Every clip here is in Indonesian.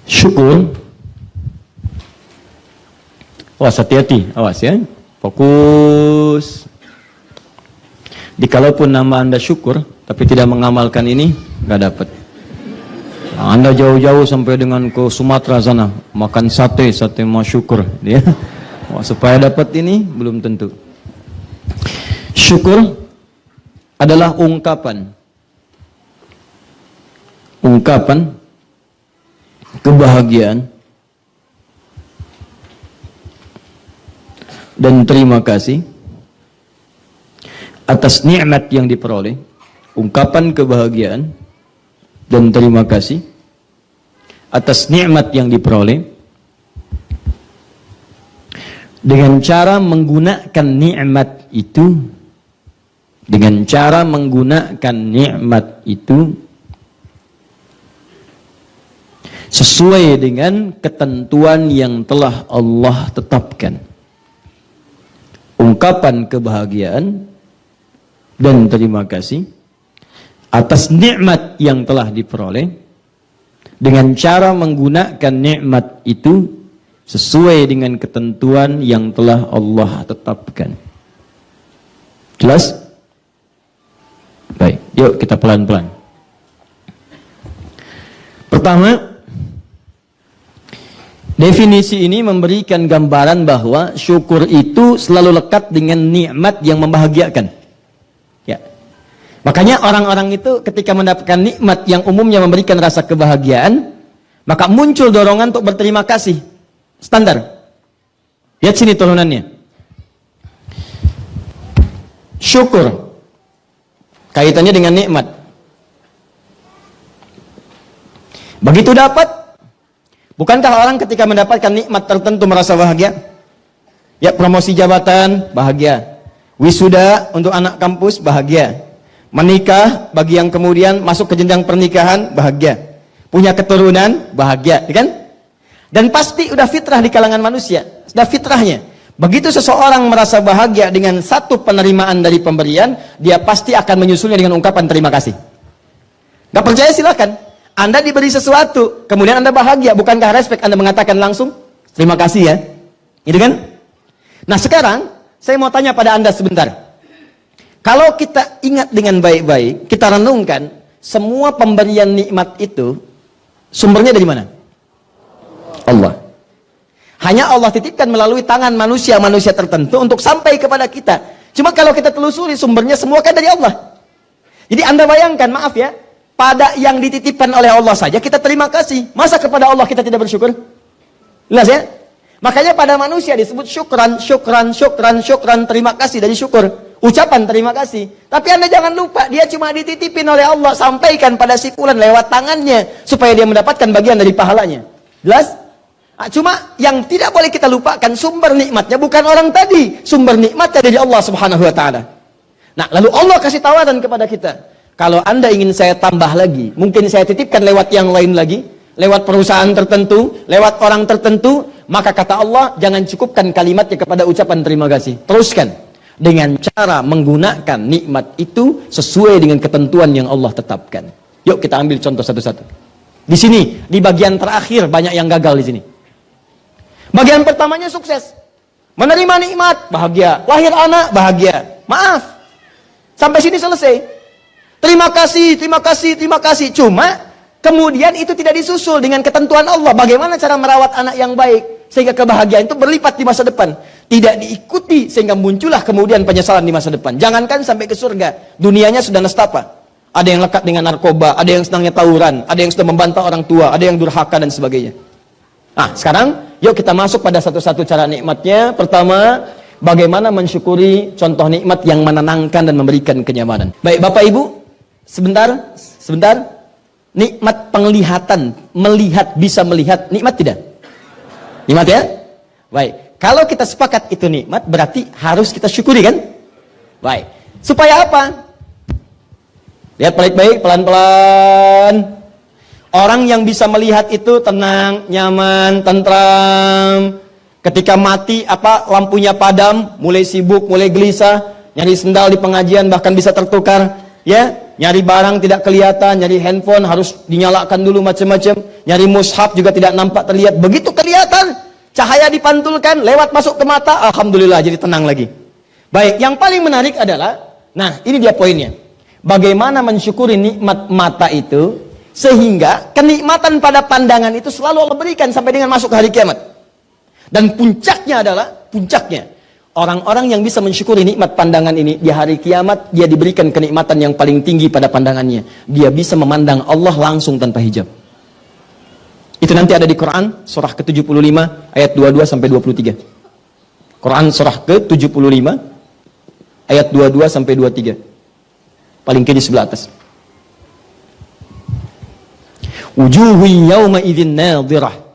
Syukur. Awas, hati-hati, awas ya. Fokus. Dikalaupun nama Anda syukur, tapi tidak mengamalkan ini, nggak dapat. Nah, Anda jauh-jauh sampai dengan ke Sumatera sana, makan sate mau syukur, ya. Wah, supaya dapat ini belum tentu. Syukur adalah ungkapan kebahagiaan dan terima kasih atas nikmat yang diperoleh, ungkapan kebahagiaan dan terima kasih atas nikmat yang diperoleh dengan cara menggunakan nikmat itu, sesuai dengan ketentuan yang telah Allah tetapkan. Ungkapan kebahagiaan dan terima kasih atas nikmat yang telah diperoleh dengan cara menggunakan nikmat itu sesuai dengan ketentuan yang telah Allah tetapkan. Jelas? Baik, yuk kita pelan-pelan. Pertama, definisi ini memberikan gambaran bahwa syukur itu selalu lekat dengan nikmat yang membahagiakan. Ya. Makanya orang-orang itu ketika mendapatkan nikmat yang umumnya memberikan rasa kebahagiaan, maka muncul dorongan untuk berterima kasih. Standar. Lihat sini turunannya. Syukur kaitannya dengan nikmat. Begitu dapat, bukankah orang ketika mendapatkan nikmat tertentu merasa bahagia? Ya, promosi jabatan, bahagia. Wisuda untuk anak kampus, bahagia. Menikah, bagi yang kemudian masuk ke jenjang pernikahan, bahagia. Punya keturunan, bahagia, ya kan? Dan pasti udah fitrah di kalangan manusia, sudah fitrahnya. Begitu seseorang merasa bahagia dengan satu penerimaan dari pemberian, dia pasti akan menyusulnya dengan ungkapan terima kasih. Gak percaya silakan. Anda diberi sesuatu, kemudian Anda bahagia, bukankah respek Anda mengatakan langsung terima kasih ya? Gitu kan? Nah sekarang saya mau tanya pada Anda sebentar. Kalau kita ingat dengan baik-baik, kita renungkan, semua pemberian nikmat itu sumbernya dari mana? Allah. Hanya Allah titipkan melalui tangan manusia-manusia tertentu untuk sampai kepada kita. Cuma kalau kita telusuri sumbernya semua kan dari Allah. Jadi Anda bayangkan, maaf ya, pada yang dititipkan oleh Allah saja kita terima kasih. Masa kepada Allah kita tidak bersyukur? Jelas ya? Makanya pada manusia disebut syukran, terima kasih dari syukur. Ucapan terima kasih. Tapi Anda jangan lupa, dia cuma dititipin oleh Allah, sampaikan pada si fulan lewat tangannya supaya dia mendapatkan bagian dari pahalanya. Jelas? Cuma yang tidak boleh kita lupakan, sumber nikmatnya bukan orang tadi, sumber nikmatnya dari Allah Subhanahu wa taala. Nah, lalu Allah kasih tawaran kepada kita. Kalau Anda ingin saya tambah lagi, mungkin saya titipkan lewat yang lain lagi, lewat perusahaan tertentu, lewat orang tertentu, maka kata Allah, jangan cukupkan kalimatnya kepada ucapan terima kasih. Teruskan dengan cara menggunakan nikmat itu sesuai dengan ketentuan yang Allah tetapkan. Yuk kita ambil contoh satu-satu. Di sini, di bagian terakhir banyak yang gagal di sini. Bagian pertamanya sukses. Menerima nikmat, bahagia. Lahir anak, bahagia. Maaf. Sampai sini selesai. Terima kasih. Cuma kemudian itu tidak disusul dengan ketentuan Allah. Bagaimana cara merawat anak yang baik sehingga kebahagiaan itu berlipat di masa depan. Tidak diikuti sehingga muncullah kemudian penyesalan di masa depan. Jangankan sampai ke surga, dunianya sudah nestapa. Ada yang lekat dengan narkoba, ada yang senangnya tawuran, ada yang sudah membantah orang tua, ada yang durhaka dan sebagainya. Nah, sekarang yuk kita masuk pada satu-satu cara nikmatnya. Pertama, bagaimana mensyukuri contoh nikmat yang menenangkan dan memberikan kenyamanan. Baik, Bapak Ibu, sebentar. Nikmat penglihatan, bisa melihat, nikmat tidak? Nikmat ya? Baik, kalau kita sepakat itu nikmat, berarti harus kita syukuri kan? Baik, supaya apa? Lihat baik-baik, pelan-pelan. Orang yang bisa melihat itu tenang, nyaman, tentram. Ketika mati, lampunya padam, mulai sibuk, mulai gelisah, nyari sendal di pengajian, bahkan bisa tertukar, ya. Nyari barang tidak kelihatan, nyari handphone harus dinyalakan dulu macam-macam. Nyari mushaf juga tidak nampak terlihat. Begitu kelihatan, cahaya dipantulkan, lewat masuk ke mata, alhamdulillah jadi tenang lagi. Baik, yang paling menarik adalah, nah ini dia poinnya. Bagaimana mensyukuri nikmat mata itu, sehingga kenikmatan pada pandangan itu selalu Allah berikan sampai dengan masuk ke hari kiamat. Dan puncaknya adalah, orang-orang yang bisa mensyukuri nikmat pandangan ini, di hari kiamat, dia diberikan kenikmatan yang paling tinggi pada pandangannya. Dia bisa memandang Allah langsung tanpa hijab. Itu nanti ada di Quran, surah ke-75, ayat 22 sampai 23. Quran surah ke-75, ayat 22 sampai 23. Paling kiri sebelah atas. Wujuhu yawma idzin nadhirah.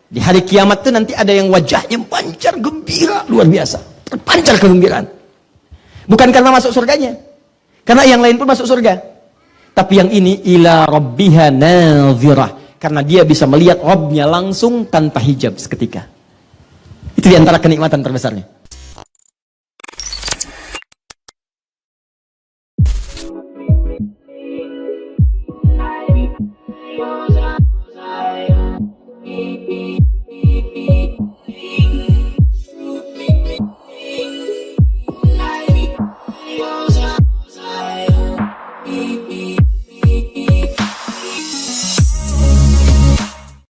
Di hari kiamat itu nanti ada yang wajahnya pancar gembira luar biasa, terpancar kegembiraan. Bukan karena masuk surganya, karena yang lain pun masuk surga. Tapi yang ini ila rabbiha nadhirah, karena dia bisa melihat Rabbnya langsung tanpa hijab seketika. Itu diantara kenikmatan terbesarnya.